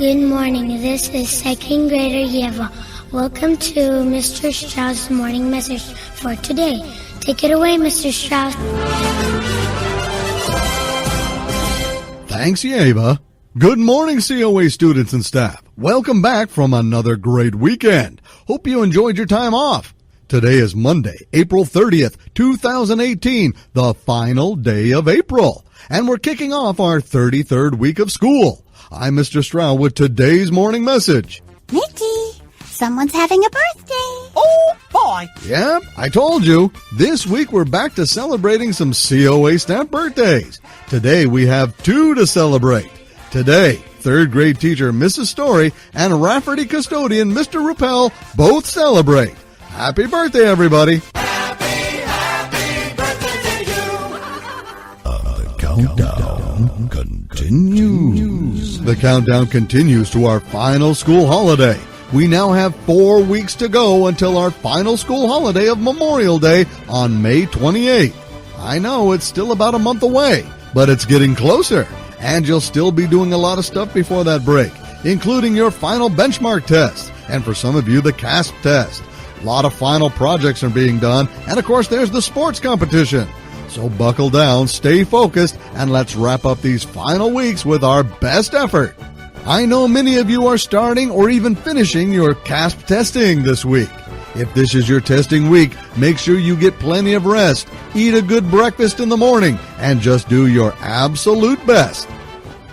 Good morning. This is second grader Yeva. Welcome to Mr. Strauss' morning message for today. Take it away, Mr. Strauss. Thanks, Yeva. Good morning, COA students and staff. Welcome back from another great weekend. Hope you enjoyed your time off. Today is Monday, April 30th, 2018, the final day of April. And we're kicking off our 33rd week of school. I'm Mr. Stroud with today's morning message. Mickey, someone's having a birthday. Oh, boy. Yep, I told you. This week we're back to celebrating some COA staff birthdays. Today we have 2 to celebrate. Today, 3rd grade teacher Mrs. Story and Rafferty custodian Mr. Rappel both celebrate. Happy birthday, everybody. Happy birthday to you. The countdown continues. The countdown continues to our final school holiday. We now have 4 weeks to go until our final school holiday of Memorial Day on May 28th. I know it's still about a month away, but it's getting closer. And you'll still be doing a lot of stuff before that break, including your final benchmark test, and for some of you, the CASP test. A lot of final projects are being done, and of course, there's the sports competition. So buckle down, stay focused, and let's wrap up these final weeks with our best effort. I know many of you are starting or even finishing your CASP testing this week. If this is your testing week, make sure you get plenty of rest, eat a good breakfast in the morning, and just do your absolute best.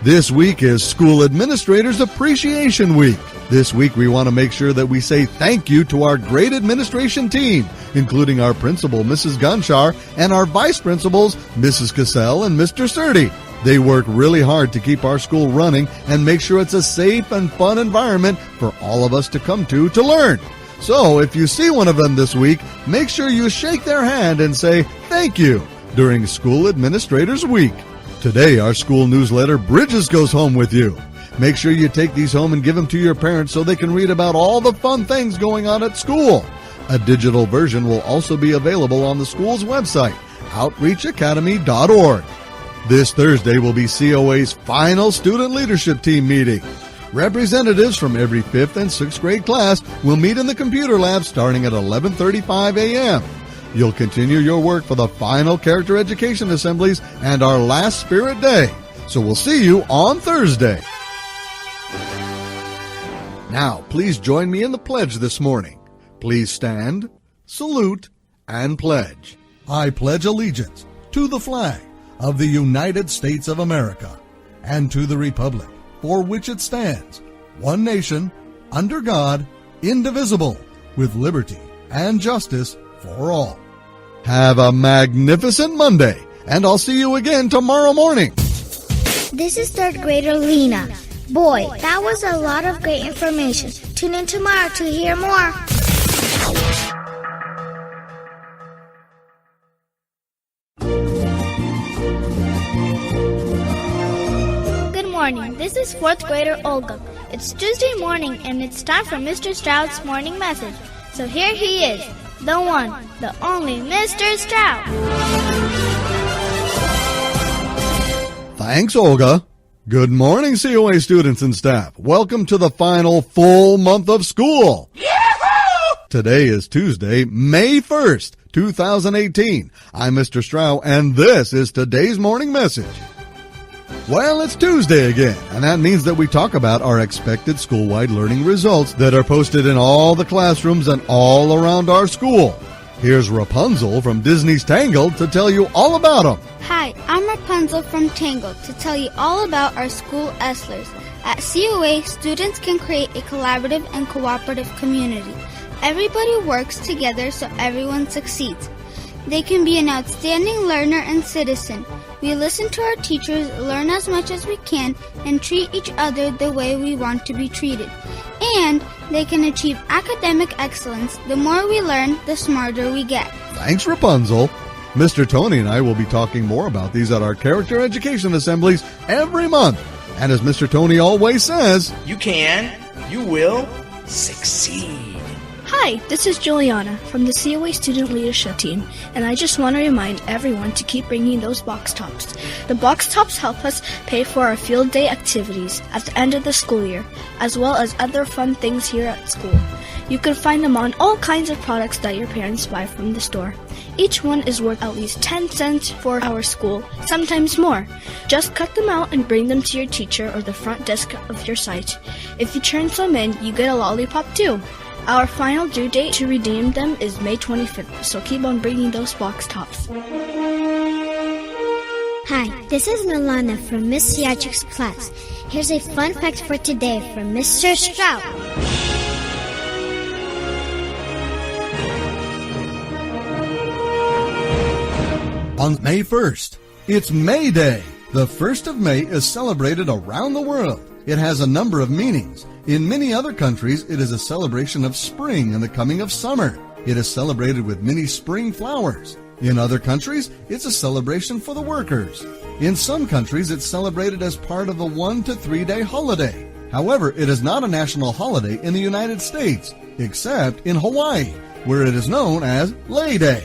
This week is School Administrators Appreciation Week. This week we want to make sure that we say thank you to our great administration team, including our principal, Mrs. Gunshar, and our vice principals, Mrs. Cassell and Mr. Surdy. They work really hard to keep our school running and make sure it's a safe and fun environment for all of us to come to learn. So if you see one of them this week, make sure you shake their hand and say thank you during School Administrators Week. Today, our school newsletter, Bridges Goes Home with You. Make sure you take these home and give them to your parents so they can read about all the fun things going on at school. A digital version will also be available on the school's website, outreachacademy.org. This Thursday will be COA's final student leadership team meeting. Representatives from every 5th and 6th grade class will meet in the computer lab starting at 11:35 a.m. You'll continue your work for the final character education assemblies and our last Spirit Day. So we'll see you on Thursday. Now, please join me in the pledge this morning. Please stand, salute, and pledge. I pledge allegiance to the flag of the United States of America and to the republic for which it stands, one nation, under God, indivisible, with liberty and justice for all. Have a magnificent Monday, and I'll see you again tomorrow morning. This is 3rd grader Lena. Boy, that was a lot of great information. Tune in tomorrow to hear more. Good morning. This is 4th grader Olga. It's Tuesday morning and it's time for Mr. Stroud's morning message. So here he is, the one, the only Mr. Stroud. Thanks, Olga. Good morning, COA students and staff. Welcome to the final full month of school. Yahoo! Today is Tuesday, May 1st, 2018. I'm Mr. Stroud, and this is today's morning message. Well, it's Tuesday again, and that means that we talk about our expected school-wide learning results that are posted in all the classrooms and all around our school. Here's Rapunzel from Disney's Tangled to tell you all about them. Hi, I'm Rapunzel from Tangled to tell you all about our school ESLers. At COA, students can create a collaborative and cooperative community. Everybody works together so everyone succeeds. They can be an outstanding learner and citizen. We listen to our teachers, learn as much as we can, and treat each other the way we want to be treated. And they can achieve academic excellence. The more we learn, the smarter we get. Thanks, Rapunzel. Mr. Tony and I will be talking more about these at our character education assemblies every month. And as Mr. Tony always says, You can, you will succeed. Hi, this is Juliana from the COA Student Leadership Team, and I just want to remind everyone to keep bringing those box tops. The box tops help us pay for our field day activities at the end of the school year, as well as other fun things here at school. You can find them on all kinds of products that your parents buy from the store. Each one is worth at least 10 cents for our school, sometimes more. Just cut them out and bring them to your teacher or the front desk of your site. If you turn some in, you get a lollipop too. Our final due date to redeem them is May 25th, so keep on bringing those box tops. Hi, this is Milana from Miss Yatrik's class. Here's a fun fact for today from Mr. Strout. On May 1st, it's May Day. The 1st of May is celebrated around the world. It has a number of meanings. In many other countries, it is a celebration of spring and the coming of summer. It is celebrated with many spring flowers. In other countries, it's a celebration for the workers. In some countries, it's celebrated as part of a 1 to 3 day holiday. However, it is not a national holiday in the United States, except in Hawaii, where it is known as Lay Day.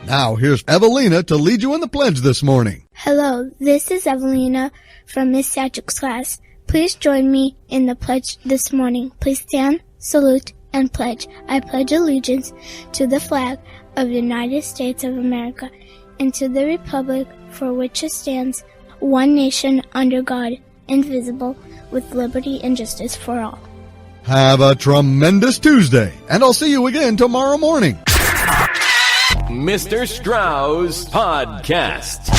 Now, here's Evelina to lead you in the pledge this morning. Hello, this is Evelina from Miss Yatrik's class. Please join me in the pledge this morning. Please stand, salute, and pledge. I pledge allegiance to the flag of the United States of America and to the republic for which it stands, one nation under God, indivisible, with liberty and justice for all. Have a tremendous Tuesday, and I'll see you again tomorrow morning. Mr. Strauss Podcast.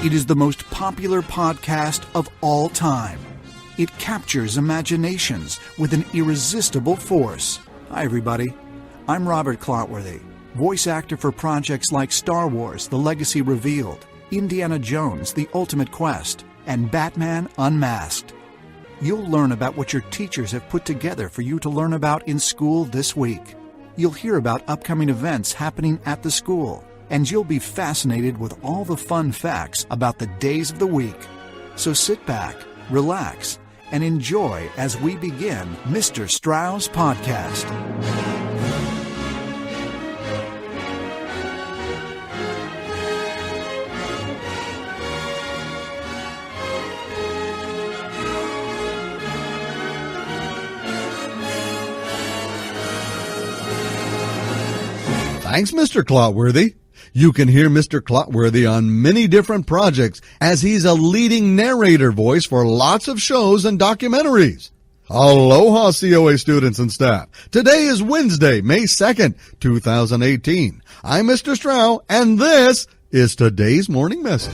It is the most popular podcast of all time. It captures imaginations with an irresistible force. Hi, everybody. I'm Robert Clotworthy, voice actor for projects like Star Wars: The Legacy Revealed, Indiana Jones: The Ultimate Quest, and Batman Unmasked. You'll learn about what your teachers have put together for you to learn about in school this week. You'll hear about upcoming events happening at the school, and you'll be fascinated with all the fun facts about the days of the week. So sit back, relax, and enjoy as we begin Mr. Strauss Podcast. Thanks, Mr. Clotworthy. You can hear Mr. Clotworthy on many different projects as he's a leading narrator voice for lots of shows and documentaries. Aloha, COA students and staff. Today is Wednesday, May 2nd, 2018. I'm Mr. Stroud, and this is today's morning message.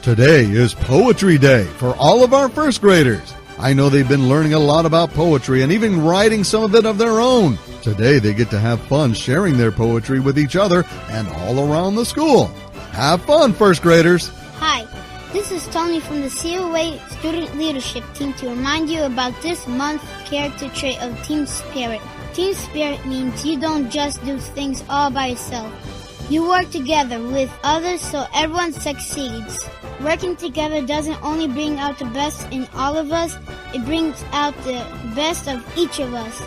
Today is Poetry Day for all of our first graders. I know they've been learning a lot about poetry and even writing some of it of their own. Today they get to have fun sharing their poetry with each other and all around the school. Have fun, first graders. Hi, this is Tony from the COA Student Leadership Team to remind you about this month's character trait of team spirit. Team spirit means you don't just do things all by yourself. You work together with others so everyone succeeds. Working together doesn't only bring out the best in all of us, it brings out the best of each of us.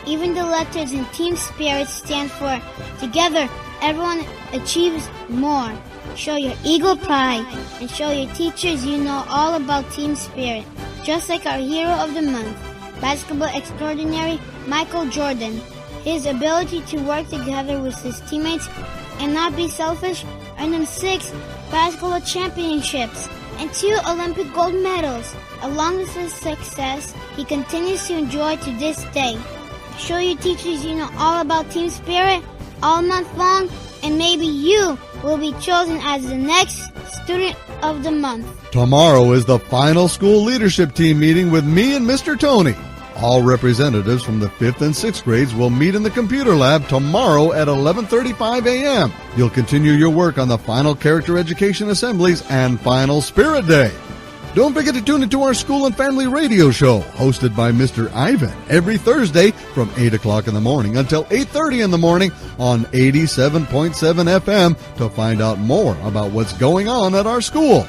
Even the letters in team spirit stand for together, everyone achieves more. Show your ego pride and show your teachers you know all about team spirit. Just like our hero of the month, basketball extraordinary Michael Jordan. His ability to work together with his teammates and not be selfish earned him 6 basketball championships and 2 Olympic gold medals. Along with his success, he continues to enjoy to this day. Show your teachers you know all about team spirit all month long, and maybe you will be chosen as the next student of the month. Tomorrow is the final school leadership team meeting with me and Mr. Tony. All representatives from the 5th and 6th grades will meet in the computer lab tomorrow at 11:35 a.m. You'll continue your work on the final character education assemblies and final spirit day. Don't forget to tune into our school and family radio show, hosted by Mr. Ivan, every Thursday from 8 o'clock in the morning until 8:30 in the morning on 87.7 FM to find out more about what's going on at our school.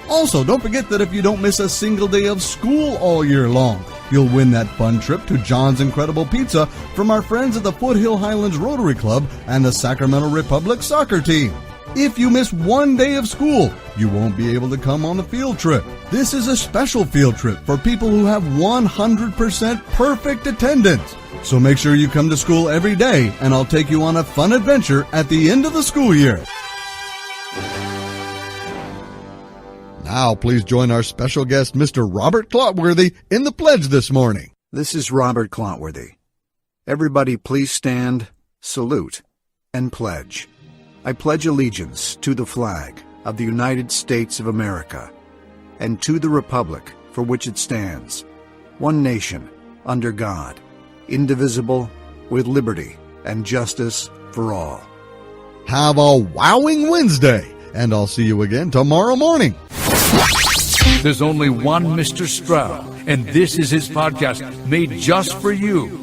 Also, don't forget that if you don't miss a single day of school all year long, you'll win that fun trip to John's Incredible Pizza from our friends at the Foothill Highlands Rotary Club and the Sacramento Republic soccer team. If you miss one day of school, you won't be able to come on the field trip. This is a special field trip for people who have 100% perfect attendance. So make sure you come to school every day, and I'll take you on a fun adventure at the end of the school year. Now, please join our special guest, Mr. Robert Clotworthy, in the pledge this morning. This is Robert Clotworthy. Everybody please stand, salute, and pledge. I pledge allegiance to the flag of the United States of America and to the republic for which it stands, one nation, under God, indivisible, with liberty and justice for all. Have a wowing Wednesday, and I'll see you again tomorrow morning. There's only one Mr. Stroud, and this is his podcast made just for you.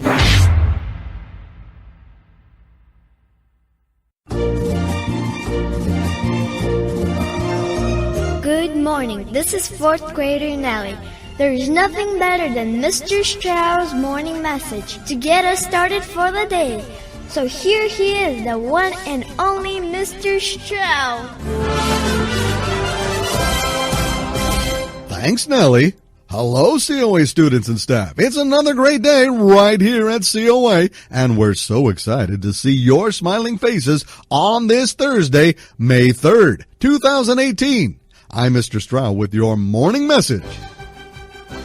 Good morning. This is 4th grader Nellie. There is nothing better than Mr. Stroud's morning message to get us started for the day. So here he is, the one and only Mr. Stroud. Thanks, Nellie. Hello, COA students and staff. It's another great day right here at COA, and we're so excited to see your smiling faces on this Thursday, May 3rd, 2018. I'm Mr. Stroud with your morning message.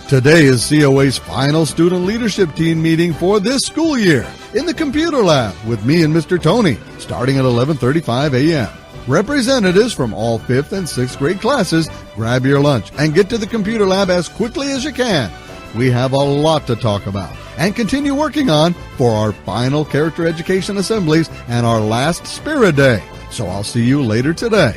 Today is COA's final student leadership team meeting for this school year in the computer lab with me and Mr. Tony, starting at 11:35 a.m. Representatives from all 5th and 6th grade classes, grab your lunch and get to the computer lab as quickly as you can. We have a lot to talk about and continue working on for our final character education assemblies and our last Spirit Day. So I'll see you later today.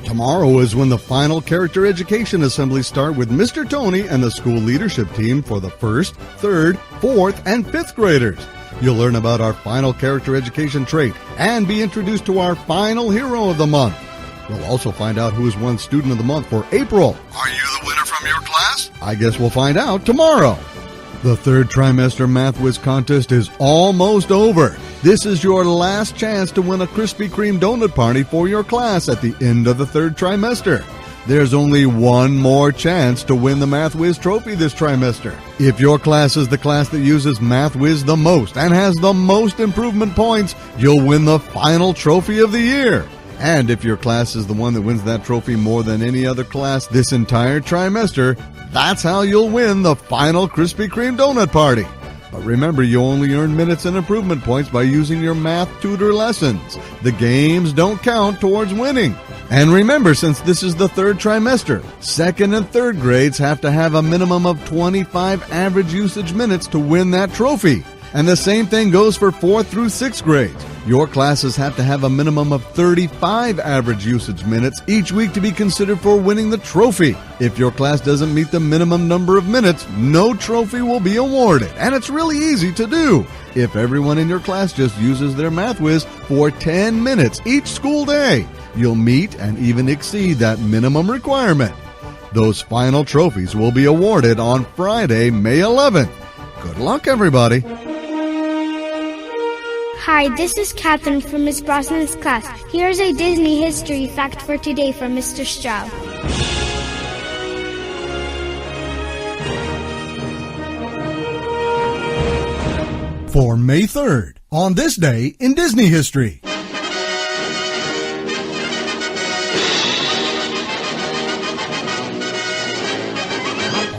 Tomorrow is when the final character education assemblies start with Mr. Tony and the school leadership team for the 1st, 3rd, 4th, and 5th graders. You'll learn about our final character education trait and be introduced to our final hero of the month. We'll also find out who has won Student of the Month for April. Are you the winner from your class? I guess we'll find out tomorrow. The 3rd trimester Math Whiz contest is almost over. This is your last chance to win a Krispy Kreme donut party for your class at the end of the 3rd trimester. There's only one more chance to win the Math Whiz trophy this trimester. If your class is the class that uses Math Whiz the most and has the most improvement points, you'll win the final trophy of the year. And if your class is the one that wins that trophy more than any other class this entire trimester, that's how you'll win the final Krispy Kreme donut party. But remember, you only earn minutes and improvement points by using your math tutor lessons. The games don't count towards winning. And remember, since this is the 3rd trimester, 2nd and 3rd grades have to have a minimum of 25 average usage minutes to win that trophy. And the same thing goes for 4th through 6th grades. Your classes have to have a minimum of 35 average usage minutes each week to be considered for winning the trophy. If your class doesn't meet the minimum number of minutes, no trophy will be awarded. And it's really easy to do. If everyone in your class just uses their Math Whiz for 10 minutes each school day, you'll meet and even exceed that minimum requirement. Those final trophies will be awarded on Friday, May 11th. Good luck, everybody. Hi, this is Catherine from Miss Brosnan's class. Here's a Disney history fact for today from Mr. Stroud. For May 3rd, on this day in Disney history.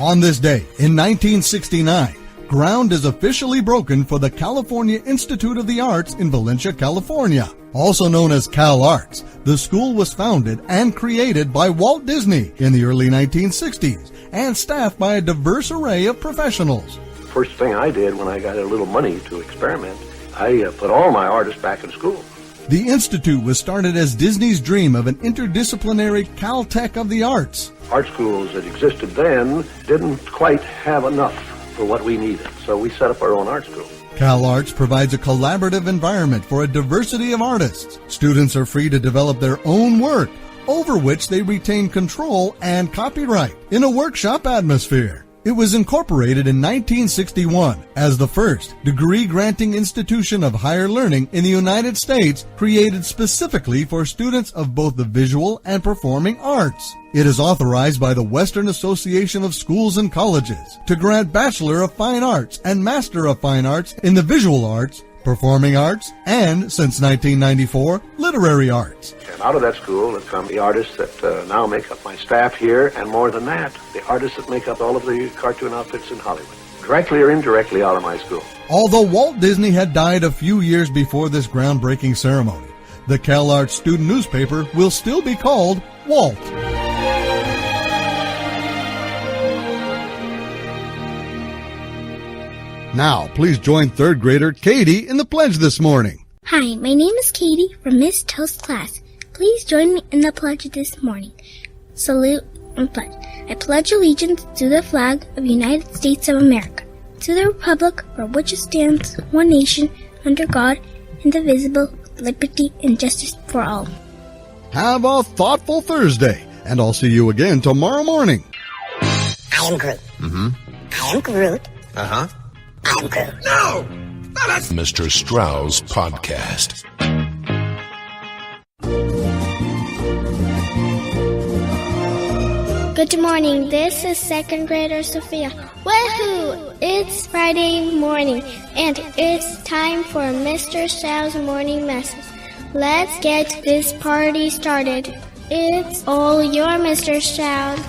On this day in 1969, ground is officially broken for the California Institute of the Arts in Valencia, California. Also known as Cal Arts, the school was founded and created by Walt Disney in the early 1960s and staffed by a diverse array of professionals. First thing I did when I got a little money to experiment, I put all my artists back in school. The Institute was started as Disney's dream of an interdisciplinary Caltech of the arts. Art schools that existed then didn't quite have enough for what we needed, so we set up our own art school. CalArts provides a collaborative environment for a diversity of artists. Students are free to develop their own work, over which they retain control and copyright in a workshop atmosphere. It was incorporated in 1961 as the first degree-granting institution of higher learning in the United States, created specifically for students of both the visual and performing arts. It is authorized by the Western Association of Schools and Colleges to grant Bachelor of Fine Arts and Master of Fine Arts in the Visual Arts, Performing Arts, and, since 1994, Literary Arts. And out of that school have come the artists that now make up my staff here, and more than that, the artists that make up all of the cartoon outfits in Hollywood, directly or indirectly out of my school. Although Walt Disney had died a few years before this groundbreaking ceremony, the CalArts student newspaper will still be called Walt. Now, please join third grader Katie in the pledge this morning. Hi, my name is Katie from Miss Toast's class. Please join me in the pledge this morning. Salute and pledge. I pledge allegiance to the flag of the United States of America, to the republic for which it stands, one nation, under God, indivisible, with liberty and justice for all. Have a thoughtful Thursday, and I'll see you again tomorrow morning. I am Groot. I am Groot. I'm Groot. No! That's Mr. Strauss Podcast. Good morning, this is second grader Sophia. Woohoo! It's Friday morning, and it's time for Mr. Strauss Morning Message. Let's get this party started. It's all your Mr. Strauss.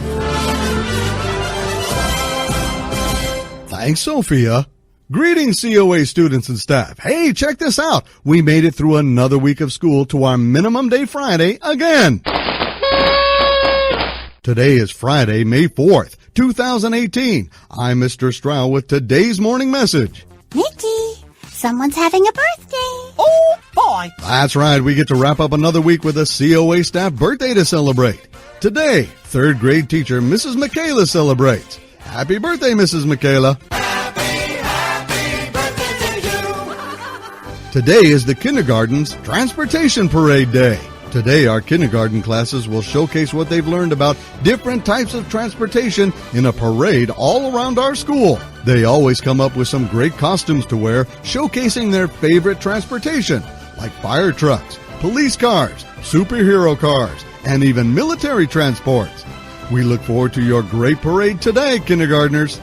Thanks, Sophia. Greetings, COA students and staff. Hey, check this out. We made it through another week of school to our minimum day Friday again. Today is Friday, May 4th, 2018. I'm Mr. Stroud with today's morning message. Mickey, someone's having a birthday. Oh, boy. That's right. We get to wrap up another week with a COA staff birthday to celebrate. Today, third grade teacher Mrs. Michaela celebrates. Happy birthday, Mrs. Michaela. Today is the kindergarten's Transportation Parade Day. Today, our kindergarten classes will showcase what they've learned about different types of transportation in a parade all around our school. They always come up with some great costumes to wear, showcasing their favorite transportation, like fire trucks, police cars, superhero cars, and even military transports. We look forward to your great parade today, kindergartners.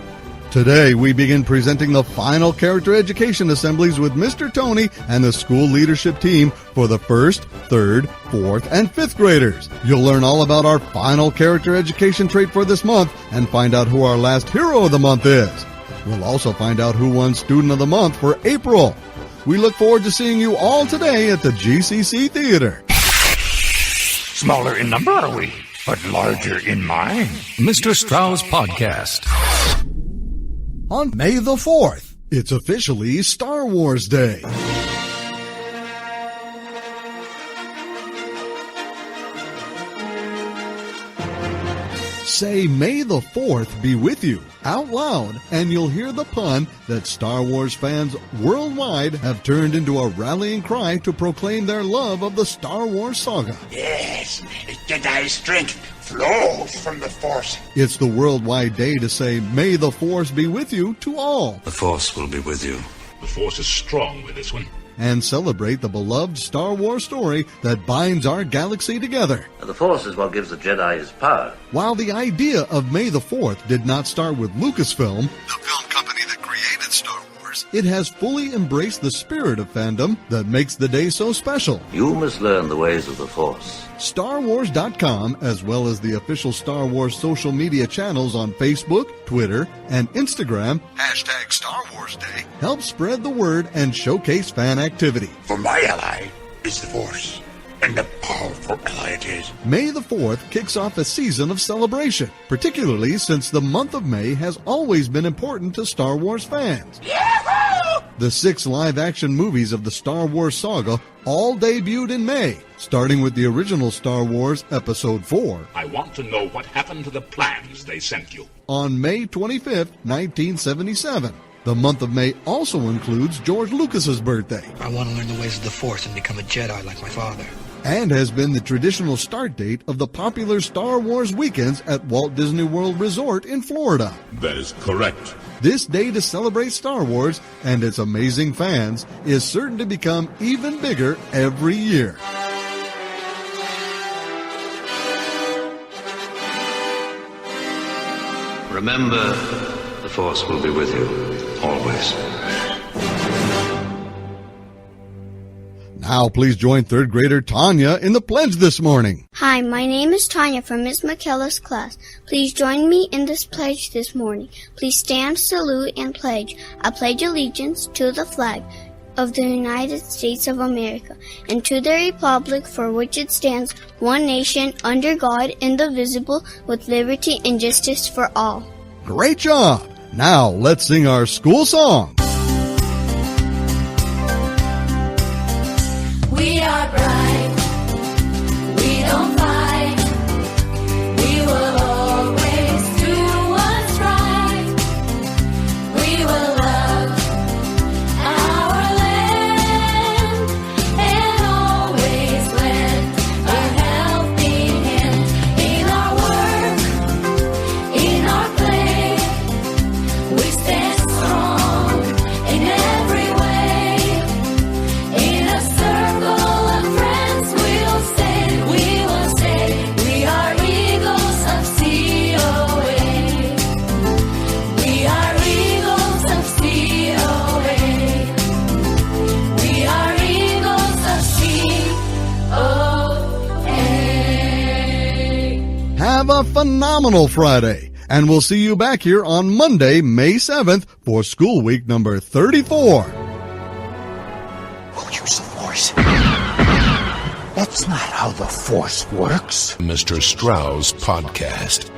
Today, we begin presenting the final character education assemblies with Mr. Tony and the school leadership team for the 1st, 3rd, 4th, and 5th graders. You'll learn all about our final character education trait for this month and find out who our last hero of the month is. We'll also find out who won Student of the Month for April. We look forward to seeing you all today at the GCC Theater. Smaller in number, are we? But larger in mind. Mr. Strauss Podcast. On May the 4th, it's officially Star Wars Day. Say, May the 4th be with you out loud, and you'll hear the pun that Star Wars fans worldwide have turned into a rallying cry to proclaim their love of the Star Wars saga. Yes, Jedi strength flows from the Force. It's the worldwide day to say, May the Force be with you to all. The Force will be with you. The Force is strong with this one. And celebrate the beloved Star Wars story that binds our galaxy together. The Force is what gives the Jedi his power. While the idea of May the 4th did not start with Lucasfilm, the film company that created Star Wars, it has fully embraced the spirit of fandom that makes the day so special. You must learn the ways of the Force. StarWars.com, as well as the official Star Wars social media channels on Facebook, Twitter, and Instagram, hashtag Star Wars Day, help spread the word and showcase fan activity. For my ally is the Force, and a powerful ally it is. May the 4th kicks off a season of celebration, particularly since the month of May has always been important to Star Wars fans. Yahoo! The 6 live-action movies of the Star Wars saga all debuted in May, starting with the original Star Wars Episode 4. I want to know what happened to the plans they sent you. On May 25, 1977. The month of May also includes George Lucas's birthday. I want to learn the ways of the Force and become a Jedi like my father. And has been the traditional start date of the popular Star Wars weekends at Walt Disney World Resort in Florida. That is correct. This day to celebrate Star Wars and its amazing fans is certain to become even bigger every year. Remember, the Force will be with you, always. Now please join 3rd grader Tanya in the pledge this morning. Hi, my name is Tanya from Miss McKellar's class. Please join me in this pledge this morning. Please stand, salute, and pledge. I pledge allegiance to the flag of the United States of America and to the republic for which it stands, one nation, under God, indivisible, with liberty and justice for all. Great job! Now let's sing our school song. We are bright, we don't fight, we will always do what's right, we will love our land, and always lend a helping hand in our work, in our play, we stand strong in every way, in a circle. Have a phenomenal Friday, and we'll see you back here on Monday, May 7th for school week number 34. Who used the Force? That's not how the Force works. Mr. Strauss Podcast.